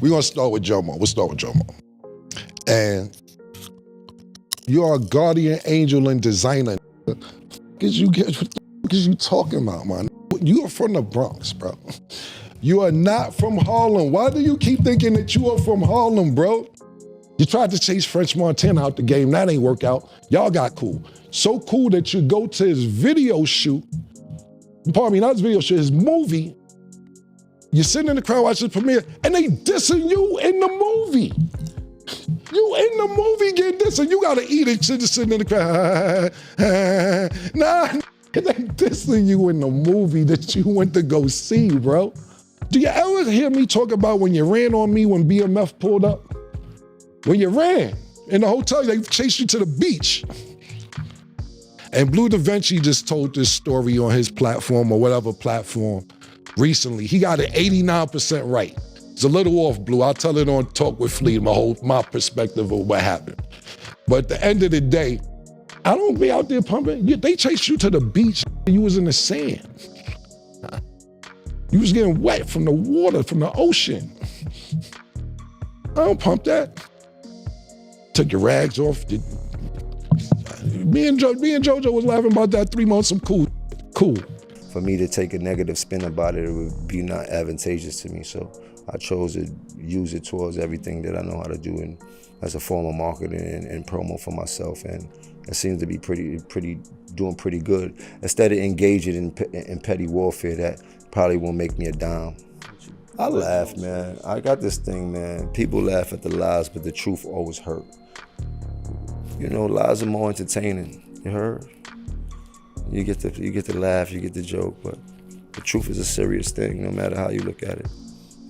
We're gonna start with Jomo. We'll start with Jomo. And you are a guardian angel and designer. What the you talking about, man? You are from the Bronx, bro. You are not from Harlem. Why do you keep thinking that you are from Harlem, bro? You tried to chase French Montana out the game. That ain't work out. Y'all got cool. So cool that you go to his video shoot. Pardon me, not his video shoot, his movie. You're sitting in the crowd watching the premiere and they dissing you in the movie. You in the movie getting dissing. You gotta eat it, just sitting in the crowd. Nah, they dissing you in the movie that you went to go see, bro. Do you ever hear me talk about when you ran on me when BMF pulled up? When you ran in the hotel, they chased you to the beach. And Blue Da Vinci just told this story on his platform or whatever platform recently. He got it 89% right. It's a little off, Blue. I'll tell it on Talk with Flea, my perspective of what happened. But at the end of the day, I don't be out there pumping. They chased you to the beach. You was in the sand. You was getting wet from the water, from the ocean. I don't pump that. Took your rags off. Me and JoJo was laughing about that 3 months. I'm cool. For me to take a negative spin about it, it would be not advantageous to me. So I chose to use it towards everything that I know how to do and as a form of marketing and promo for myself. And it seems to be doing pretty good. Instead of engaging in petty warfare that probably won't make me a dime. I laugh, man. I got this thing, man. People laugh at the lies, but the truth always hurt. You know, lies are more entertaining. You heard? You get to laugh, you get the joke, but the truth is a serious thing, no matter how you look at it.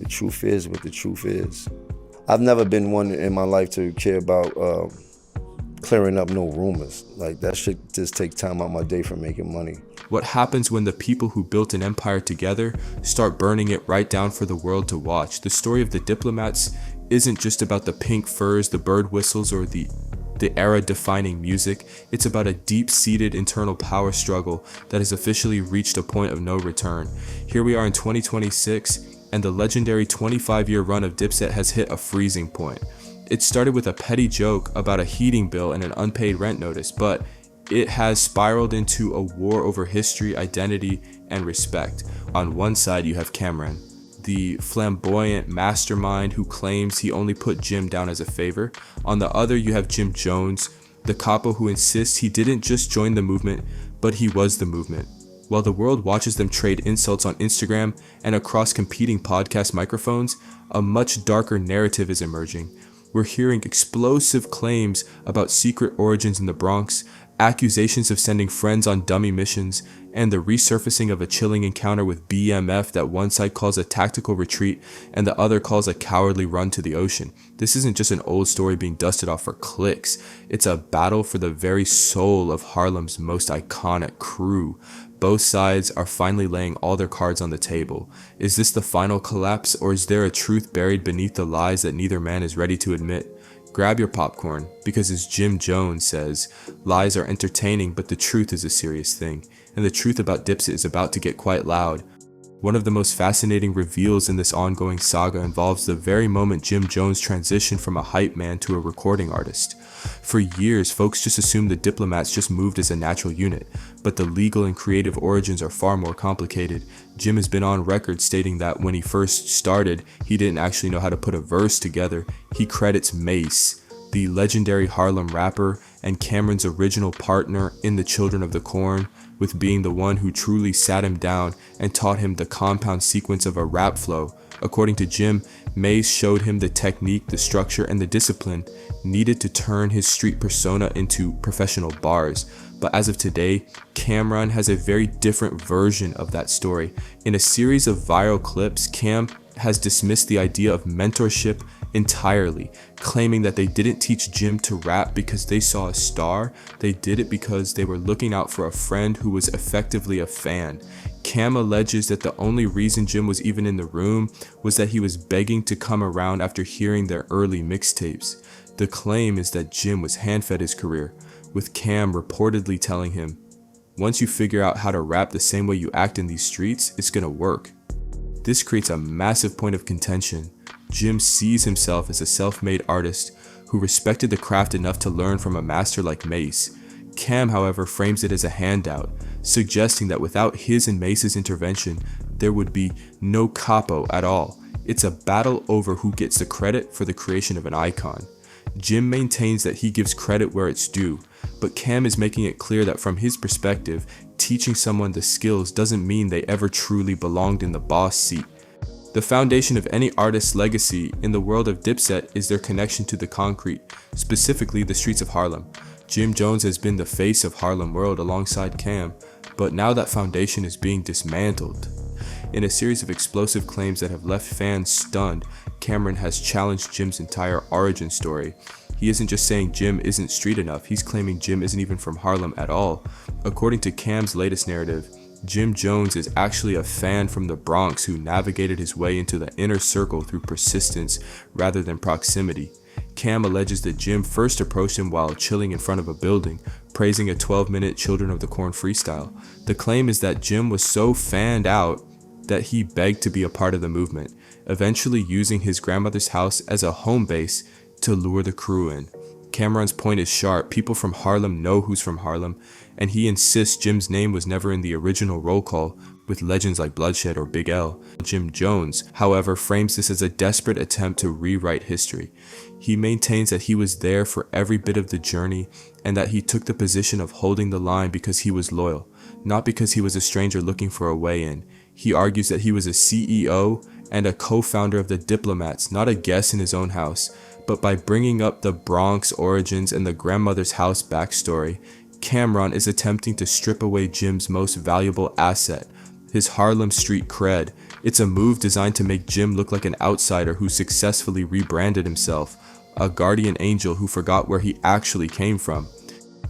The truth is what the truth is. I've never been one in my life to care about clearing up no rumors. Like, that shit just take time out my day from making money. What happens when the people who built an empire together start burning it right down for the world to watch? The story of the Diplomats isn't just about the pink furs, the bird whistles, or the era-defining music. It's about a deep-seated internal power struggle that has officially reached a point of no return. Here we are in 2026, and the legendary 25-year run of Dipset has hit a freezing point. It started with a petty joke about a heating bill and an unpaid rent notice, but it has spiraled into a war over history, identity, and respect. On one side, you have Cameron, the flamboyant mastermind who claims he only put Jim down as a favor. On the other, you have Jim Jones, the capo who insists he didn't just join the movement, but he was the movement. While the world watches them trade insults on Instagram and across competing podcast microphones, a much darker narrative is emerging. We're hearing explosive claims about secret origins in the Bronx, accusations of sending friends on dummy missions, and the resurfacing of a chilling encounter with BMF that one side calls a tactical retreat and the other calls a cowardly run to the ocean. This isn't just an old story being dusted off for clicks. It's a battle for the very soul of Harlem's most iconic crew. Both sides are finally laying all their cards on the table. Is this the final collapse, or is there a truth buried beneath the lies that neither man is ready to admit? Grab your popcorn, because as Jim Jones says, lies are entertaining, but the truth is a serious thing. And the truth about Dipset is about to get quite loud. One of the most fascinating reveals in this ongoing saga involves the very moment Jim Jones transitioned from a hype man to a recording artist. For years, folks just assumed the Diplomats just moved as a natural unit, but the legal and creative origins are far more complicated. Jim has been on record stating that when he first started, he didn't actually know how to put a verse together. He credits Mase, the legendary Harlem rapper and Cameron's original partner in The Children of the Corn, with being the one who truly sat him down and taught him the compound sequence of a rap flow. According to Jim, Mase showed him the technique, the structure, and the discipline needed to turn his street persona into professional bars. But as of today, Cameron has a very different version of that story. In a series of viral clips, Cam has dismissed the idea of mentorship entirely, claiming that they didn't teach Jim to rap because they saw a star. They did it because they were looking out for a friend who was effectively a fan. Cam alleges that the only reason Jim was even in the room was that he was begging to come around after hearing their early mixtapes. The claim is that Jim was hand-fed his career, with Cam reportedly telling him, "Once you figure out how to rap the same way you act in these streets, it's gonna work." This creates a massive point of contention. Jim sees himself as a self-made artist who respected the craft enough to learn from a master like Mase. Cam, however, frames it as a handout, suggesting that without his and Mase's intervention, there would be no capo at all. It's a battle over who gets the credit for the creation of an icon. Jim maintains that he gives credit where it's due, but Cam is making it clear that from his perspective, teaching someone the skills doesn't mean they ever truly belonged in the boss seat. The foundation of any artist's legacy in the world of Dipset is their connection to the concrete, specifically the streets of Harlem. Jim Jones has been the face of Harlem World alongside Cam, but now that foundation is being dismantled. In a series of explosive claims that have left fans stunned, Cameron has challenged Jim's entire origin story. He isn't just saying Jim isn't street enough, he's claiming Jim isn't even from Harlem at all. According to Cam's latest narrative, Jim Jones is actually a fan from the Bronx who navigated his way into the inner circle through persistence rather than proximity. Cam alleges that Jim first approached him while chilling in front of a building, praising a 12-minute Children of the Corn freestyle. The claim is that Jim was so fanned out that he begged to be a part of the movement, eventually using his grandmother's house as a home base to lure the crew in. Cameron's point is sharp. People from Harlem know who's from Harlem, and he insists Jim's name was never in the original roll call with legends like Bloodshed or Big L. Jim Jones, however, frames this as a desperate attempt to rewrite history. He maintains that he was there for every bit of the journey and that he took the position of holding the line because he was loyal, not because he was a stranger looking for a way in. He argues that he was a CEO and a co-founder of the Diplomats, not a guest in his own house. But by bringing up the Bronx origins and the grandmother's house backstory, Cameron is attempting to strip away Jim's most valuable asset, his Harlem street cred. It's a move designed to make Jim look like an outsider who successfully rebranded himself, a guardian angel who forgot where he actually came from.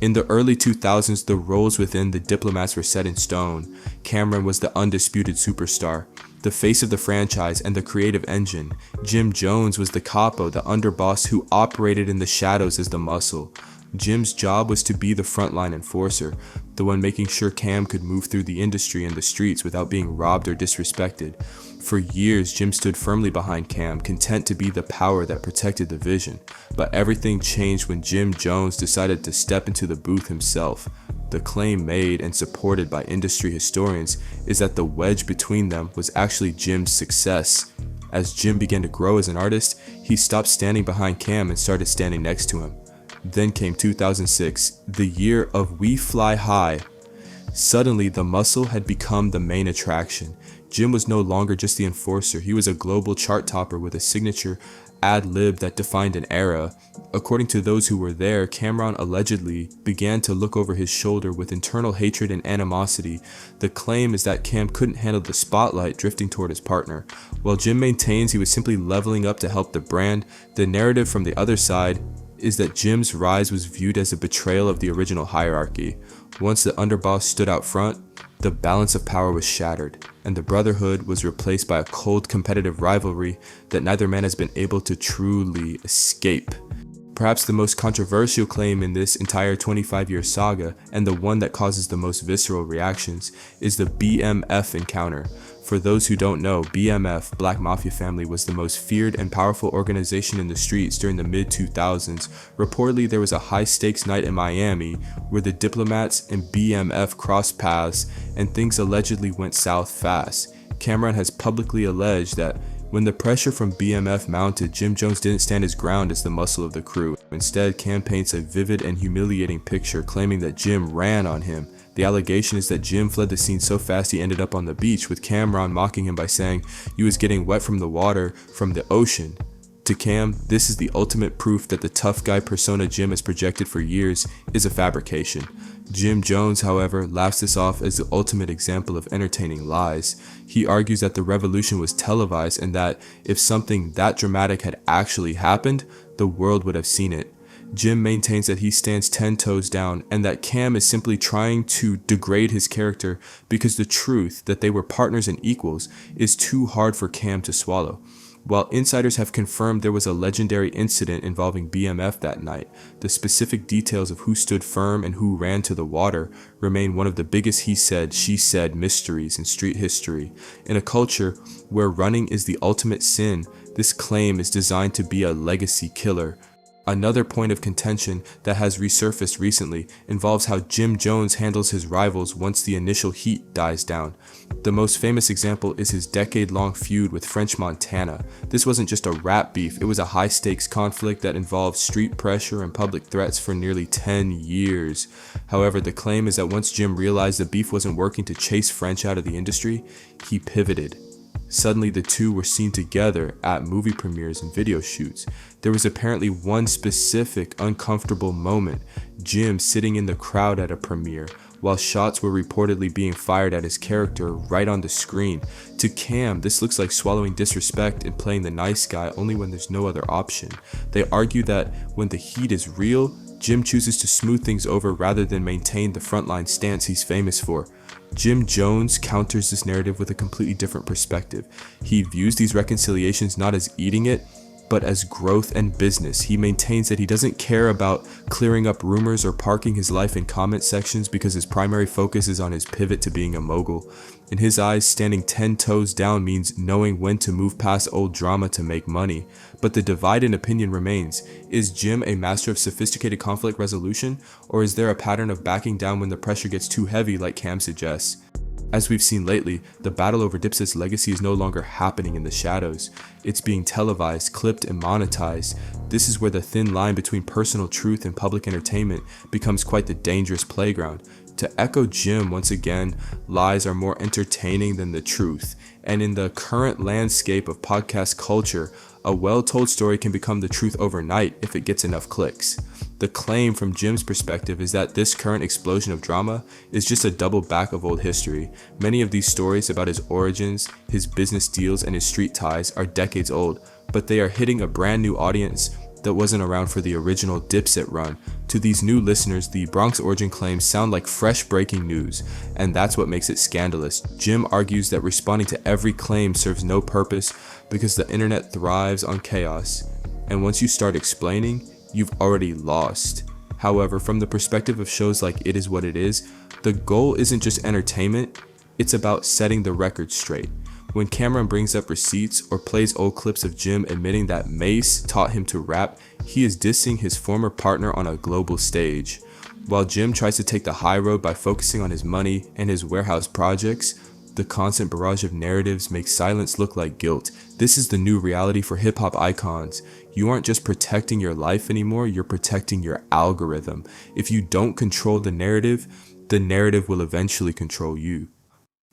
In the early 2000s, the roles within the Diplomats were set in stone. Cameron was the undisputed superstar, the face of the franchise and the creative engine. Jim Jones was the capo, the underboss who operated in the shadows as the muscle. Jim's job was to be the frontline enforcer, the one making sure Cam could move through the industry and the streets without being robbed or disrespected. For years, Jim stood firmly behind Cam, content to be the power that protected the vision. But everything changed when Jim Jones decided to step into the booth himself. The claim made and supported by industry historians is that the wedge between them was actually Jim's success. As Jim began to grow as an artist, he stopped standing behind Cam and started standing next to him. Then came 2006, the year of We Fly High. Suddenly, the muscle had become the main attraction. Jim was no longer just the enforcer, he was a global chart topper with a signature ad-lib that defined an era. According to those who were there, Cameron allegedly began to look over his shoulder with internal hatred and animosity. The claim is that Cam couldn't handle the spotlight drifting toward his partner. While Jim maintains he was simply leveling up to help the brand, the narrative from the other side is that Jim's rise was viewed as a betrayal of the original hierarchy. Once the underboss stood out front, the balance of power was shattered, and the brotherhood was replaced by a cold competitive rivalry that neither man has been able to truly escape. Perhaps the most controversial claim in this entire 25-year saga, and the one that causes the most visceral reactions, is the BMF encounter. For those who don't know, BMF, Black Mafia Family, was the most feared and powerful organization in the streets during the mid-2000s. Reportedly, there was a high-stakes night in Miami where the Diplomats and BMF crossed paths and things allegedly went south fast. Cameron has publicly alleged that when the pressure from BMF mounted, Jim Jones didn't stand his ground as the muscle of the crew. Instead, Cam paints a vivid and humiliating picture, claiming that Jim ran on him. The allegation is that Jim fled the scene so fast he ended up on the beach, with Cameron mocking him by saying he was getting wet from the water from the ocean. To Cam, this is the ultimate proof that the tough guy persona Jim has projected for years is a fabrication. Jim Jones, however, laughs this off as the ultimate example of entertaining lies. He argues that the revolution was televised and that if something that dramatic had actually happened, the world would have seen it. Jim maintains that he stands 10 toes down and that Cam is simply trying to degrade his character because the truth that they were partners and equals is too hard for Cam to swallow. While insiders have confirmed there was a legendary incident involving BMF that night, the specific details of who stood firm and who ran to the water remain one of the biggest he said, she said mysteries in street history. In a culture where running is the ultimate sin, this claim is designed to be a legacy killer. Another point of contention that has resurfaced recently involves how Jim Jones handles his rivals once the initial heat dies down. The most famous example is his decade-long feud with French Montana. This wasn't just a rap beef, it was a high-stakes conflict that involved street pressure and public threats for nearly 10 years. However, the claim is that once Jim realized the beef wasn't working to chase French out of the industry, he pivoted. Suddenly, the two were seen together at movie premieres and video shoots. There was apparently one specific uncomfortable moment, Jim sitting in the crowd at a premiere, while shots were reportedly being fired at his character right on the screen. To Cam, this looks like swallowing disrespect and playing the nice guy only when there's no other option. They argue that when the heat is real, Jim chooses to smooth things over rather than maintain the frontline stance he's famous for. Jim Jones counters this narrative with a completely different perspective. He views these reconciliations not as eating it, but as growth and business. He maintains that he doesn't care about clearing up rumors or parking his life in comment sections because his primary focus is on his pivot to being a mogul. In his eyes, standing 10 toes down means knowing when to move past old drama to make money. But the divide in opinion remains. Is Jim a master of sophisticated conflict resolution, or is there a pattern of backing down when the pressure gets too heavy like Cam suggests? As we've seen lately, the battle over Dipset's legacy is no longer happening in the shadows. It's being televised, clipped, and monetized. This is where the thin line between personal truth and public entertainment becomes quite the dangerous playground. To echo Jim once again, lies are more entertaining than the truth. And in the current landscape of podcast culture, a well-told story can become the truth overnight if it gets enough clicks. The claim from Jim's perspective is that this current explosion of drama is just a double back of old history. Many of these stories about his origins, his business deals, and his street ties are decades old, but they are hitting a brand new audience that wasn't around for the original Dipset run. To these new listeners, the Bronx origin claims sound like fresh breaking news, and that's what makes it scandalous. Jim argues that responding to every claim serves no purpose because the internet thrives on chaos, and once you start explaining, you've already lost. However, from the perspective of shows like It Is What It Is, the goal isn't just entertainment, it's about setting the record straight. When Cameron brings up receipts or plays old clips of Jim admitting that Mase taught him to rap, he is dissing his former partner on a global stage. While Jim tries to take the high road by focusing on his money and his warehouse projects, the constant barrage of narratives makes silence look like guilt. This is the new reality for hip-hop icons. You aren't just protecting your life anymore, you're protecting your algorithm. If you don't control the narrative will eventually control you.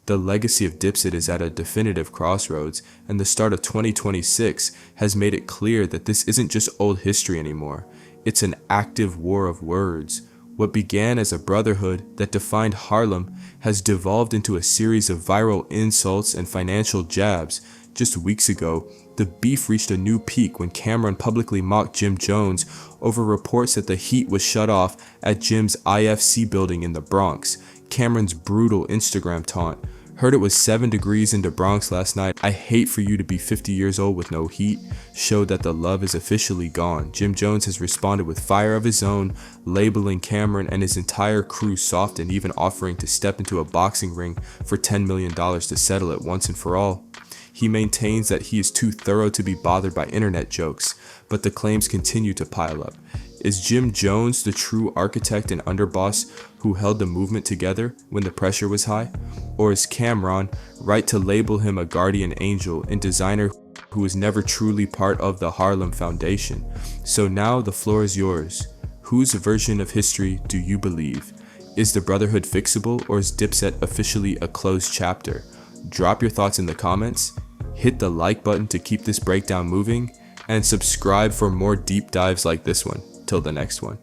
The legacy of Dipset is at a definitive crossroads, and the start of 2026 has made it clear that this isn't just old history anymore. It's an active war of words. What began as a brotherhood that defined Harlem has devolved into a series of viral insults and financial jabs. Just weeks ago, the beef reached a new peak when Cameron publicly mocked Jim Jones over reports that the heat was shut off at Jim's IFC building in the Bronx. Cameron's brutal Instagram taunt, "Heard it was 7 degrees in the Bronx last night. I hate for you to be 50 years old with no heat," showed that the love is officially gone. Jim Jones has responded with fire of his own, labeling Cameron and his entire crew soft and even offering to step into a boxing ring for $10 million to settle it once and for all. He maintains that he is too thorough to be bothered by internet jokes, but the claims continue to pile up. Is Jim Jones the true architect and underboss who held the movement together when the pressure was high? Or is Cameron right to label him a guardian angel and designer who was never truly part of the Harlem Foundation? So now the floor is yours. Whose version of history do you believe? Is the brotherhood fixable, or is Dipset officially a closed chapter? Drop your thoughts in the comments, hit the like button to keep this breakdown moving, and subscribe for more deep dives like this one. Till the next one.